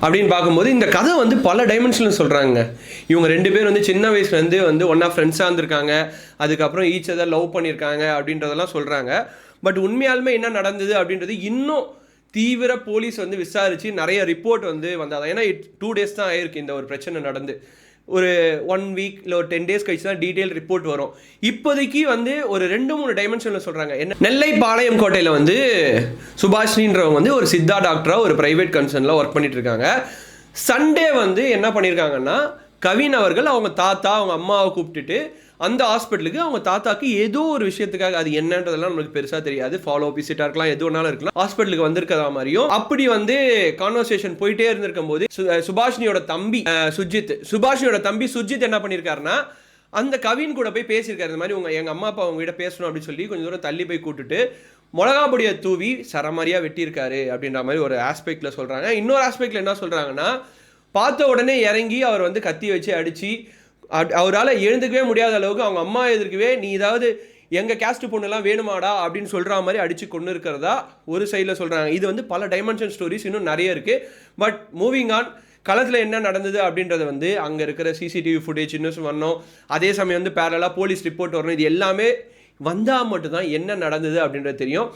அப்படின்னு பார்க்கும்போது இந்த கதை வந்து பல டைமென்ஷனில் சொல்கிறாங்க. இவங்க 2 பேர் வந்து சின்ன வயசுலேருந்து வந்து ஒன்றா ஃப்ரெண்ட்ஸாக இருந்திருக்காங்க, அதுக்கப்புறம் ஈச் அதர் லவ் பண்ணியிருக்காங்க அப்படின்றதெல்லாம் சொல்கிறாங்க. பட் உண்மையாலுமே என்ன நடந்தது அப்படின்றது இன்னும் தீவிர போலீஸ் வந்து விசாரித்து நிறைய ரிப்போர்ட் வந்து வந்தாதான். ஏன்னா 2 days தான் ஆயிருக்கு இந்த ஒரு பிரச்சனை நடந்து. ஒரு 1 week இல்லை ஒரு 10 days கழிச்சு தான் டீட்டெயில் ரிப்போர்ட் வரும். இப்போதைக்கு வந்து ஒரு 2-3 டைமென்ஷனில் சொல்கிறாங்க. என்ன, நெல்லை பாளையம் கோட்டையில் வந்து சுபாஷினின்றவங்க வந்து ஒரு சித்தா டாக்டராக ஒரு ப்ரைவேட் கன்சர்னில் ஒர்க் பண்ணிட்டு இருக்காங்க. சண்டே வந்து என்ன பண்ணியிருக்காங்கன்னா, கவின் அவர்கள் அவங்க தாத்தா அவங்க அம்மாவை கூப்பிட்டுட்டு அந்த ஹாஸ்பிட்டலுக்கு அவங்க தாத்தாக்கு ஏதோ ஒரு விஷயத்துக்காக, அது என்னன்றதெல்லாம் நமக்கு பெருசாக தெரியாது, ஃபாலோ விசிட்டாக இருக்கலாம், எது வேணாலும் இருக்கலாம், ஹாஸ்பிட்டலுக்கு வந்திருக்கதா மாதிரியும் அப்படி வந்து கான்வர்சேஷன் போயிட்டே இருந்திருக்கும் போது சுபாஷினியோட தம்பி சுஜித் என்ன பண்ணியிருக்காருன்னா, அந்த கவின் கூட போய் பேசியிருக்காரு. இந்த மாதிரி எங்கள் அம்மா அப்பா உங்ககிட்ட பேசணும் அப்படின்னு சொல்லி கொஞ்சம் தூரம் தள்ளி போய் கூட்டுட்டு மிளகா பொடியை தூவி சரமாரியாக வெட்டியிருக்காரு அப்படின்ற மாதிரி ஒரு ஆஸ்பெக்டில் சொல்கிறாங்க. இன்னொரு ஆஸ்பெக்டில் என்ன சொல்கிறாங்கன்னா, பார்த்த உடனே இறங்கி அவர் வந்து கத்தி வச்சு அடித்து அவரால் எழுந்துக்கவே முடியாத அளவுக்கு அவங்க அம்மா எதிர்க்கவே, நீ ஏதாவது எங்கள் கேஸ்ட் பொண்ணுலாம் வேணுமாடா அப்படின்னு சொல்கிற மாதிரி அடித்து கொண்டு இருக்கிறதா ஒரு சைடில் சொல்கிறாங்க. இது வந்து பல டைமென்ஷன் ஸ்டோரிஸ் இன்னும் நிறைய இருக்குது. பட் மூவிங் ஆன், களத்தில் என்ன நடந்தது அப்படின்றத வந்து அங்கே இருக்கிற சிசிடிவி ஃபுட்டேஜ் இன்னும் வரணும், அதே சமயம் வந்து பேரலாக போலீஸ் ரிப்போர்ட் வரணும். இது எல்லாமே வந்தால் மட்டும்தான் என்ன நடந்தது அப்படின்றது தெரியும்.